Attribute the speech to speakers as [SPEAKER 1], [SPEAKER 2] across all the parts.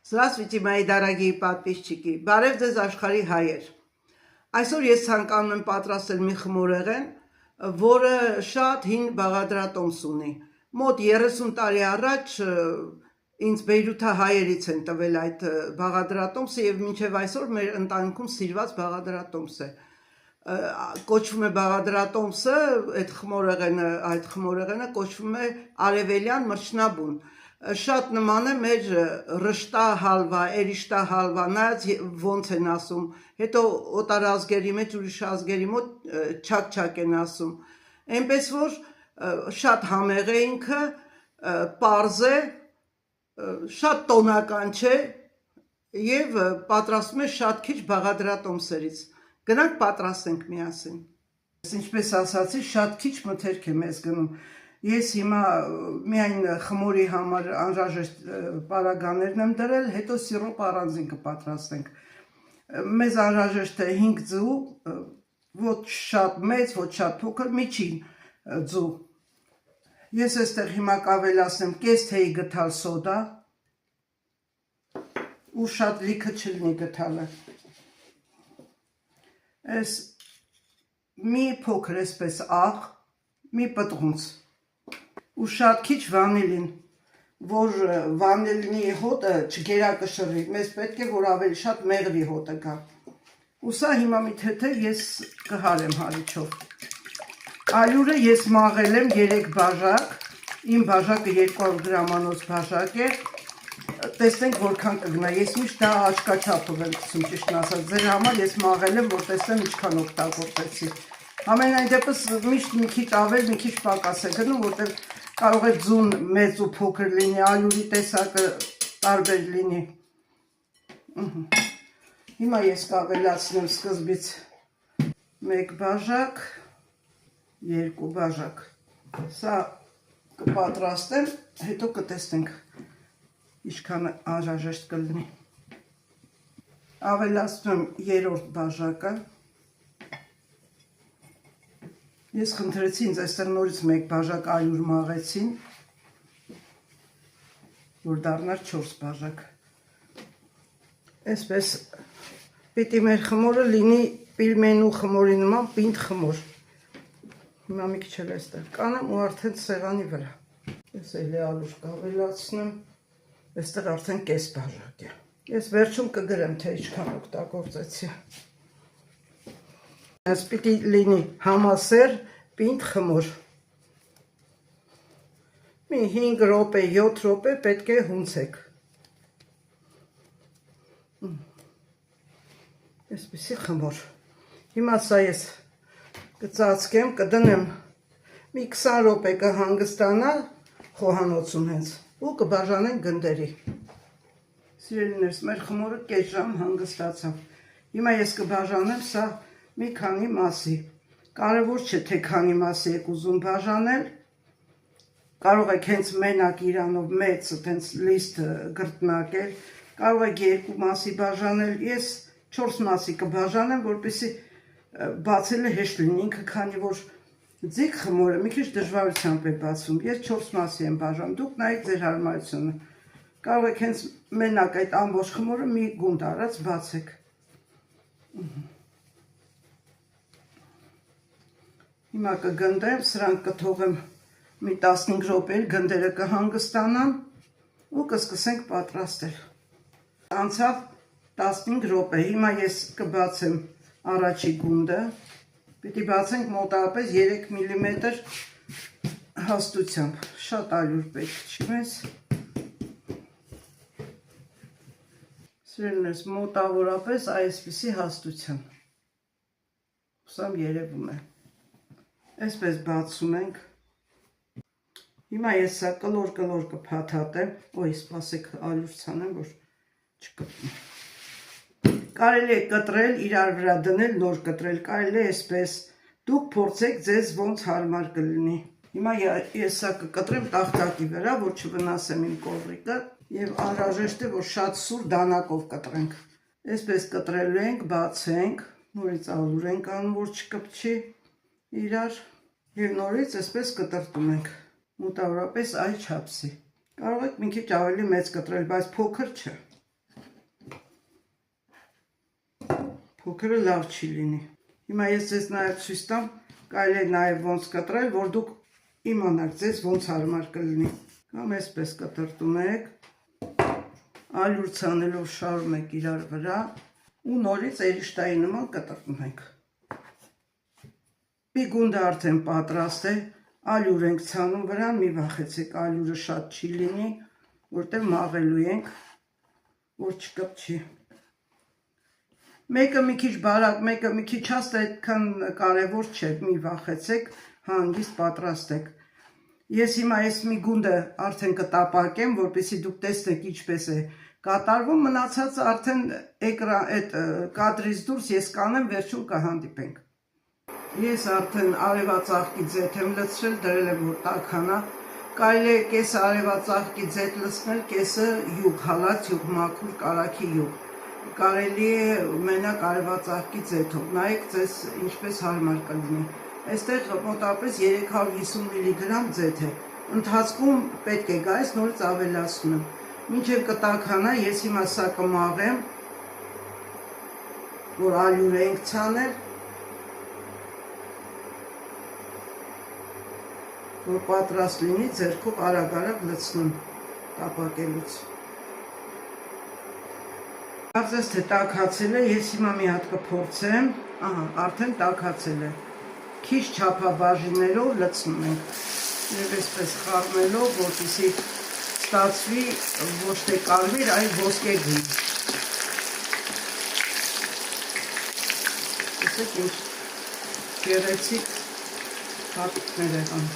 [SPEAKER 1] Здравствуйте, мои дорогие подписчики. Բարև ձեզ աշխարհի հայեր։ Այսօր ես ցանկանում եմ պատրաստել մի խմորեղեն, որը շատ հին բաղադրատոմս ունի։ Մոտ 30 տարի առաջ ինձ բեյրութահայերից են տվել այդ բաղադրատոմսը եւ մինչեւ այսօր մեր ընտանիքում սիրված բաղադրատոմս է։ Կոչվում է բաղադրատոմսը, այդ խմորեղենը կոչվում է արևելյան մրջնաբուն։ Շատ նման է մեր ռշտա հալվա, էրիշտա հալվա, նայած ոնց են ասում, հետո օտարազգերի մեջ ուրիշ ազգերի մոտ չակ-չակ են ասում, այնպես որ շատ համեղ է ինքը, պարզ է, շատ տոնական չէ և պատրաստում է շատ քիչ բաղադրատոմսերից, գնանք պատրաստենք միասին։ Ինչպես ասացի, շատ քիչ մթերք է մեզ գնում, ես հիմա միայն խմորի համար անհրաժեշտ պարագաներն եմ դրել, հետո սիրոպ առանձին կպատրաստենք։ Մեզ անհրաժեշտ է 5 ձու, ոչ շատ մեծ, ոչ շատ փոքր, միջին ձու։ Ես այստեղ հիմա կավելացնեմ կես թեյի գթալ սոդա, ու շատ լիքը չլինի գթալը։ Այս մի փոքր այսպես աղ, մի պտղունց ու շատ քիչ վանիլին, որ վանիլինի հոտը չգերակշռի, մեզ պետք է, որ ավելի շատ մեղրի հոտը գա։ Ու սա հիմա մի թեթև ես կհարեմ հարիչով։ Ալյուրը ես մաղել եմ 3 բաժակ, իմ բաժակը 200 գրամանոց բաժակ է, տեսնենք որքան կգնա, ես միշտ դա աչքաչափով եմ գցում, ճիշտն ասած, ձեր համար ես մաղել եմ, որ տեսնեմ ինչքան օգտագործեցի։ Ամենայն դեպս միշտ մի քիչ ավել, մի քիչ պակաս է գնում, որտեղ կարող է ձուն մեծ ու փոքր լինի, ալյուրի տեսակը տարբեր լինի։ Հիմա ես կավելացնեմ սկզբից 1 բաժակ, 2 բաժակ։ Սա կպատրաստեմ, հետո կտեսնենք ինչքան անհրաժեշտ կլինի։ Ավելացնում եմ 3-րդ բաժակը։ Ես խնդրեցի ինձ այստեղ նորից 1 բաժակ ալյուր մաղեցին, որ դառնար 4 բաժակ։ Այսպես պիտի մեր խմորը լինի պիլմենու խմորի նման պինդ խմոր։ Հիմա մի քիչ էլ այստեղ կանեմ ու արդեն սեղանի վրա։ Ես էլի ալյուր կավելացնեմ, այստեղ արդեն կես բաժակ է։ Ես վերջում կգրեմ, թե ինչքան օգտագործեցի։ Այս պիտի լինի համասեր պինդ խմոր։ Մի 5 րոպե, 7 րոպե պետք է հունցեք։ Այսպիսի խմոր։ Հիմա սա ես կծածկեմ, կդնեմ, մի 20 րոպե կհանգստանա խոհանոցում հենց ու կբաժանենք գնդերի։ Սիրելիներս, մեր խմորը կես ժամ հանգստացավ։ Հիմա ես կբաժանեմ սա մի քանի մասի։ Կարևոր չէ, թե քանի մասի եք ուզում բաժանել, կարող եք հենց մենակ իրանով մեծ հենց լիստ գրտնակել, կարող եք 2 մասի բաժանել, ես 4 մասի կբաժանեմ, որպեսզի բացելը հեշտ լինի, ինքը քանի որ ձիգ խմորը մի քիչ դժվարությամբ է բացվում, ես 4 մասի եմ բաժանում, դուք նայեք ձեր հարմարությունը, կարող եք հենց մենակ այդ ամբողջ խմորը մի գունդ առած բացեք։ Հիմա կգնդեմ, սրանք կթողեմ մի 15 րոպե, գնդերը կհանգստանան ու կսկսենք պատրաստել։ Անցավ 15 րոպե, հիմա ես կբացեմ առաջի գունդը, պիտի բացենք մոտավորապես 3 մմ հաստությամբ, շատ ալյուր պետք չի մեզ։ Սիրելիներս, մոտավորապես այսպիսի հաստությամբ, հուսամ երևում է։ Այսպես բացում ենք։ Հիմա ես սա կլոր կփաթաթեմ, ոյ սպասեք ալյուր ցանեմ, որ չկպնի։ Կարելի է կտրել, իրար վրա դնել, նոր կտրել, կարելի է այսպես, դուք փորձեք ձեզ ոնց հարմար կլինի։ Հիմա ես սա կկտրեմ տախտակի վրա, որ չվնասեմ իմ կովրիկը, եւ անհրաժեշտ է, որ շատ սուր դանակով կտրենք։ Այսպես կտրելու ենք, բացենք, նորից ալյուր ենք անում, որ չկպչի իրար և նորից այսպես կտրտում ենք, մոտավորապես այ չափսի։ Կարող եք մի քիչ ավելի մեծ կտրել, բայց փոքր չէ։ Փոքրը լավ չի լինի։ Հիմա ես ձեզ նաև ցույց տամ, կարելի է նաև ոնց կտրել, որ դուք իմանաք ձեզ ոնց հարմար կլինի։ Կամ այսպես կտրտում եք, ալյուր ցանելով շարում եք իրար վրա ու նորից էրիշտայի նման կտրտում եք։ Պիգունդը արդեն պատրաստ է, ալյուր ենք ցանում վրան, մի վախեցեք, ալյուրը շատ չի լինի, որտեղ մաղելու ենք, որ չկպչի։ Մեկը մի քիչ բարակ, մեկը մի քիչ հաստ, այդքան կարևոր չէ, մի վախեցեք, հանգիստ պատրաստ եք։ Ես հիմա այս մի գունդը արդեն կտապակեմ, որպեսզի դուք տեսնեք ինչպես է կատարվում, մնացածը արդեն կադրից դուրս ես կանեմ, վերջում կհանդիպենք։ Ես արդեն արևածաղկի ձեթ եմ լցրել, դրել եմ որ տաքանա, կարելի է կեսը արևածաղկի ձեթ լցնել, կեսը յուղ, հալած յուղ, մաքուր կարագի յուղ։ Կարելի է մենակ արևածաղկի ձեթով, նայեք ձեզ ինչպես հարմար կլինի։ Այստեղ մոտավորապես 350 միլիգրամ ձեթ է, ընթացքում պետք է գա, ես նորից ավելացնում եմ։ Մինչև կտաքանա, ես հիմա սա կմաղեմ, որ ալյուր ենք ցանել, որ պատրաստ լինի, ձեռքով արագ-արագ լցնում տապակելուց։ Կարծես թե տաքացել է, ես հիմա մի հատ կփորձեմ, ահա, արդեն տաքացել է։ Քիչ չափաբաժիններով լցնում ենք, եւ այսպես խառնելով, որպեսզի ստացվի ոչ թե կարմիր, այլ ոսկեգույն։ Տեսեք ինչ գեղեցիկ հատիկներ եղան։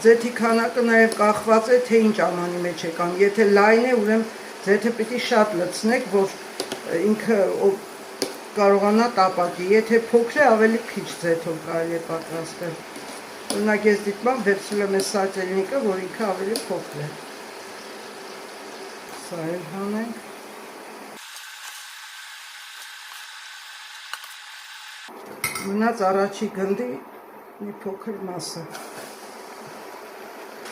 [SPEAKER 1] Ձեթի քանակը նաև կախված է, թե ինչ ամանի մեջ եկան։ Եթե լայն է, ուրեմն ձեթը պիտի շատ լցնեք, որ ինքը կարողանա տապակի։ Եթե փոքր է, ավելի քիչ ձեթով կարելի է պատրաստել։ Օրինակ ես դիտմամբ վերցրել եմ այս սաճելնիկը, որ ինքը ավելի փոքր է։ Սա էլ հանենք։ Մնաց առաջի գնդի մի փոքր մասը։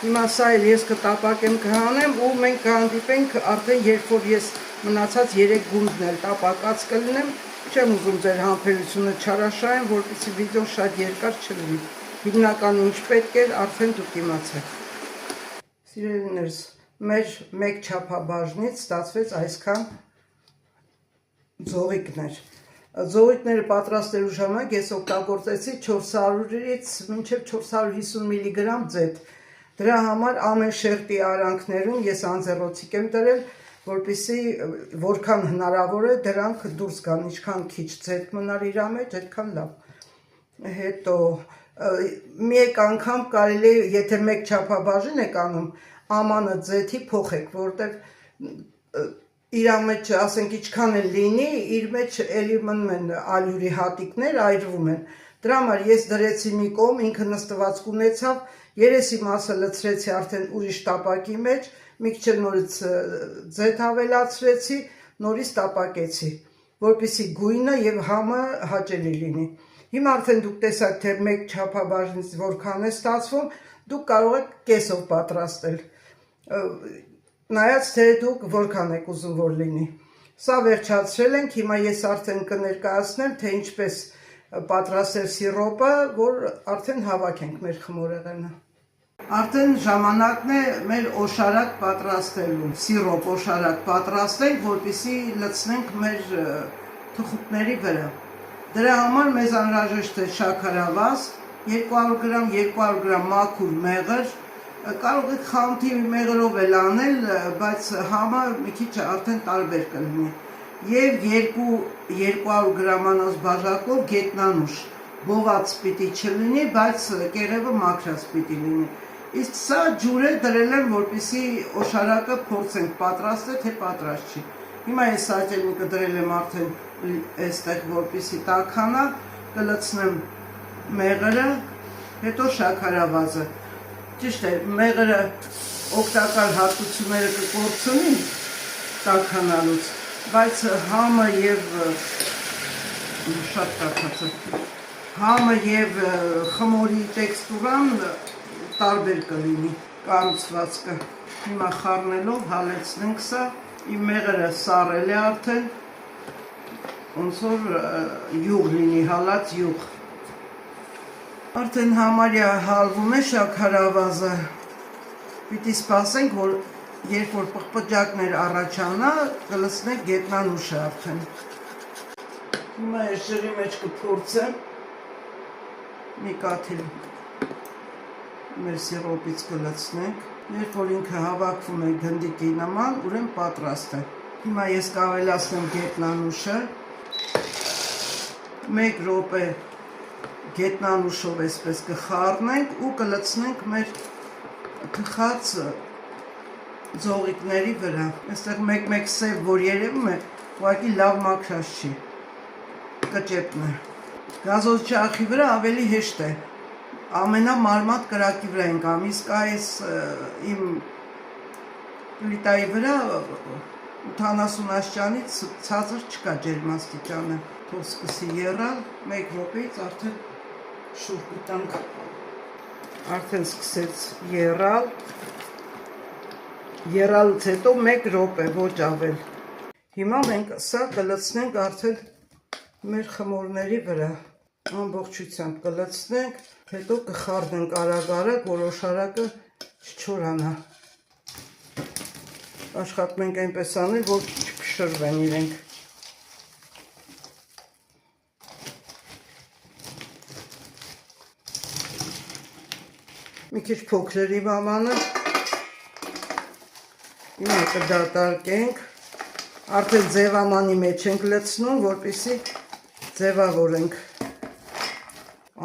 [SPEAKER 1] Հիմա սա էլ ես կտապակեմ կհանեմ ու մենք կհանդիպենք արդեն երբ որ ես մնացած 3 գունդն էլ տապակած կլինեմ, չեմ ուզում ձեր համբերությունը չարաշահեմ, որպեսզի վիդեոն շատ երկար չլինի։ Հիմնականում ինչ պետք էր, արդեն դուք իմացեք։ Սիրելիներս, մեր մեկ չափաբաժնից ստացվեց այսքան ձողիկներ։ Ձողիկները պատրաստելու ժամանակ ես օգտագործեցի 400-ից մինչև 450 միլիգրամ ձեթ։ Դրա համար ամեն շերտի արանքներում ես անձեռոցիկ եմ դրել, որպեսզի որքան հնարավոր է դրանք դուրս գան, ինչքան քիչ ձեթ մնար իր մեջ, այդքան լավ։ Հետո մեկ անգամ կարելի է, եթե մեկ չափաբաժին եք անում, ամանը ձեթի փոխեք, որտեղ իր մեջ, ասենք ինչքան էլ լինի, իր մեջ էլի մնում են ալյուրի հատիկներ, այրվում են։ Դրա համար ես դրեցի մի կողմ, ինքը նստվածք ունեցավ, երեսի մասը լցրեցի արդեն ուրիշ տապակի մեջ, մի քիչ նորից ձեթ ավելացրեցի, նորից տապակեցի, որպեսզի գույնը եւ համը հաճելի լինի։ Հիմա արդեն դուք տեսաք, թե մեկ չափաբաժնից որքան է ստացվում, դուք կարող եք կեսով պատրաստել, նայած թե դուք որքան եք ուզում որ լինի։ Սա վերջացրել ենք, հիմա ես արդեն կներկայացնեմ, թե ինչպես պատրաստել սիրոպը, որ արդեն հավաքենք մեր խմորեղենը։ Արդեն ժամանակն է մեր օշարակ պատրաստելու, սիրոպ օշարակ պատրաստենք, որպեսզի լցնենք մեր թխուտների վրա։ Դրա համար մեզ անհրաժեշտ է շաքարավազ, 200 գրամ, 200 գրամ մաքուր մեղր, կարող եք խանութի մեղրով էլ անել, բայց համը մի քիչ արդեն տարբեր կլինի։ Եվ 200 գրամանոց բաժակով գետնանուշ, բոված պիտի չլինի, բայց կեղևը մաքրած պիտի լինի։ Իսկ սա ջուր է դրել եմ, որպեսզի օշարակը փորձենք պատրաստել, թե պատրաստ չի։ Հիմա ես սաճելնիկը դրել եմ արդեն այստեղ, որպեսզի տաքանա, կլցնեմ մեղրը, հետո շաքարավազը։ Ճիշտ է, մեղրը օգտակար հատկությունները կկորցնի տաքանալուց, բայց համը եւ շատ տաքացը, համը եւ խմորի տեքստուրան տարբեր կլինի։ կառուցվածքը։ Հիմա խառնելով հալեցնենք սա, իմ մեղրը սառել է արդեն, ոնց որ յուղ լինի, հալած յուղ։ Արդեն համարյա հալվում է շաքարավազը։ Պիտի սպասենք, որ երբ որ պղպջակներ առաջանա, կլսնենք գետնանուշը արդեն։ Հիմա ես ջրի մեջ կփորձեմ մի կաթիլ մեր սիրոպից կլցնենք, երբ որ ինքը հավաքվում է գնդիկի նման, ուրեմն պատրաստ է։ Հիմա ես կավելացնեմ գետնանուշը, 1 րոպե գետնանուշով այսպես կխառնենք ու կլցնենք մեր թխած ձողիկների վրա։ Այստեղ մեկ-մեկ սև, որ երևում է, ուղղակի լավ մաքրած չի, կճեպն է։ Գազոз ջախի վրա ավելի հեշտ է, ամենամարմատ կրակի վրա ենք ամ, իսկ այս իմ պլիտայի վրա 80 աստիճանից ցածր չկա ջերմաստիճանը, թող սկսի եռալ, 1 րոպեից արդեն շուռ կտանք, արդեն սկսեց եռալուց հետո 1 րոպե, ոչ ավել։ Հիմա մենք սա կլցնենք արդեն մեր խմորների վրա, ամբողջությամբ կլցնենք, հետո կխառնենք արագ-արագ, որ օշարակը չչորանա։ Աշխատում ենք այնպես անել, որ չփշրվեն իրենք։ Մի քիչ փոքր է մամանը։ Հիմա կդատարկենք։ Արդեն ձևամանի մեջ ենք լցնում, որպեսզի ձևավորենք։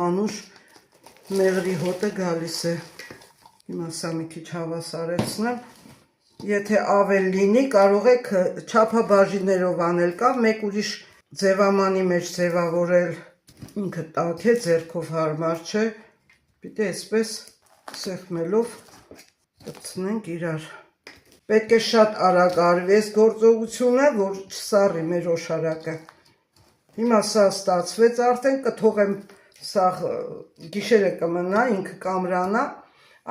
[SPEAKER 1] Անուշ մեղրի հոտը գալիս է։ Հիմա սա մի քիչ հավասարեցնեմ։ Եթե ավել լինի, կարող եք չափաբաժիններով անել կամ մեկ ուրիշ ձևամանի մեջ ձևավորել, ինքը տաք է, ձեռքով հարմար չէ, պիտի այսպես սեղմելով կպցնենք իրար։ Պետք է շատ արագ արվի այս գործողությունը, որ չսառի մեր օշարակը։ Հիմա սա ստացվեց արդեն, կթողեմ սա գիշերը կմնա, ինքը կամրանա,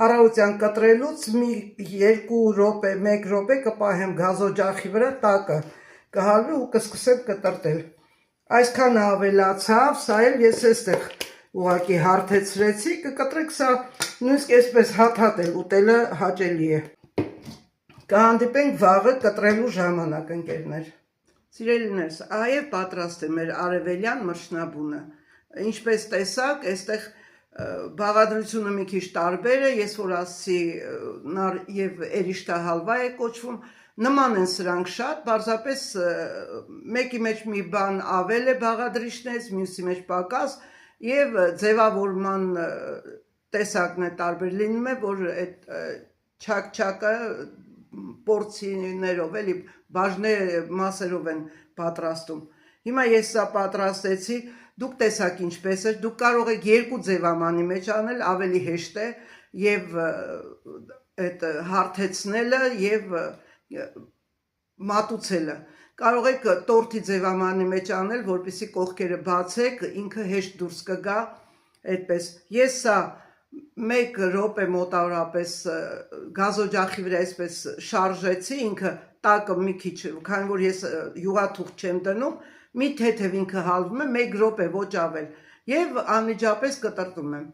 [SPEAKER 1] առավոտյան կտրելուց մի 2 րոպե, 1 րոպե կպահեմ գազօջախի վրա տակը, կհալվի ու կսկսեմ կտրտել։ Այսքան ավելացավ, սա էլ ես էստեղ ուղղակի հարթեցրեցի, կկտրեք սա նույնիսկ այսպես հատ-հատ էլ ուտելը հաճելի է։ Կհանդիպենք վաղը կտրելու ժամանակ, ընկերներ։ Սիրելիներս, այև պատրաստ է մեր արևելյան մրջնաբունը։ Ինչպես տեսակ, այստեղ բաղադրությունը մի քիչ տարբեր է, ես որ ասի նար եւ էրիշտա հալվա է կոչվում, նման են սրանք շատ, պարզապես մեկի մեջ մի բան ավել է բաղադրիչներից, մյուսի մեջ պակաս եւ ձևավորման տեսակն է տարբեր, լինում է, որ այդ չակ-չակը պորցիներով, էլի բաժնե մասերով են պատրաստում։ Հիմա ես սա պատրաստեցի, դուք տեսաք ինչպես է, դուք կարող եք 2 ձևամանի մեջ անել, ավելի հեշտ է եւ այդ հարթեցնելը եւ մատուցելը։ Կարող եք տորտի ձևամանի մեջ անել, որպեսզի կողքերը բացեք, ինքը հեշտ դուրս կգա, այդպես։ Ես սա 1 րոպե մոտավորապես գազօջախի վրա այսպես շարժեցի, ինքը տակը մի քիչ, քանի որ ես յուղաթուղթ չեմ դնում, մի թեթև ինքը հալվում է, 1 րոպե, ոչ ավել, եւ անմիջապես կտրտում եմ։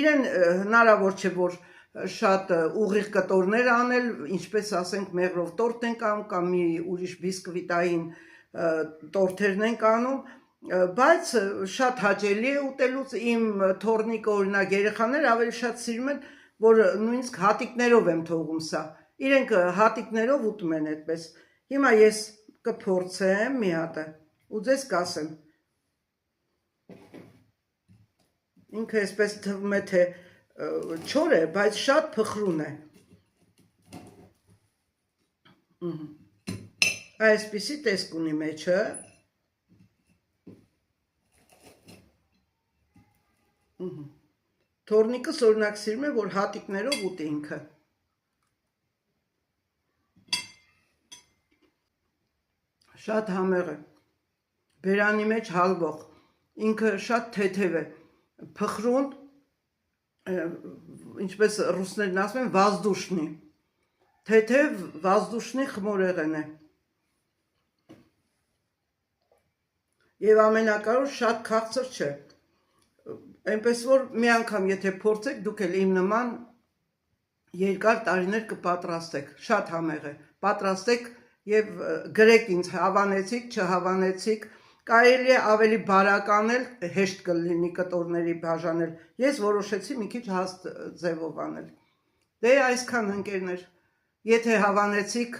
[SPEAKER 1] Իրեն հնարավոր չէ, որ շատ ուղիղ կտորներ անել, ինչպես ասենք մեղրով տորտ ենք անում կամ մի ուրիշ բիսկվիտային տորթերն ենք անում, բայց շատ հաճելի է ուտելուց, իմ թորնիկը օրինակ երեխաները ավելի շատ սիրում են, որ նույնիսկ հատիկներով եմ թողում սա, իրենք հատիկներով ուտում են այդպես։ Հիմա ես կփորձեմ մի հատը ու ձեզ կասեմ, ինքը այսպես թվում է, թե չոր է, բայց շատ փխրուն է։ Այսպիսի տեսք ունի մեջը։ Թորնիկս օրինակ սիրում է, որ հատիկներով ուտի ինքը։ Շատ համեղ է, բերանի մեջ հալվող, ինքը շատ թեթև է, փխրուն, ինչպես ռուսներն ասում են, վազդուշնի, թեթև վազդուշնի խմորեղեն է։ Եվ ամենակարևոր շատ քաղցր չէ։ Այնպես որ մի անգամ եթե փորձեք, դուք էլ իմ նման երկար տարիներ կպատրաստեք, շատ համեղ է։ Պատրաստեք եւ գրեք ինձ հավանեցիք, չհավանեցիք, կարելի է ավելի բարակ անել, հեշտ կլինի կտորների բաժանել։ Ես որոշեցի մի քիչ հաստ ձևով անել։ Դե այսքան ընկերներ, եթե հավանեցիք,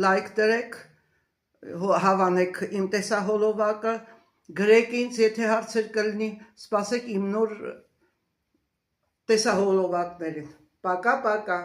[SPEAKER 1] լայք դրեք, հավանեք իմ տեսահոլովակը, գրեք ինձ, եթե հարցեր կլինի, սպասեք իմ նոր տեսահոլովակներին։ Պակա, պակա։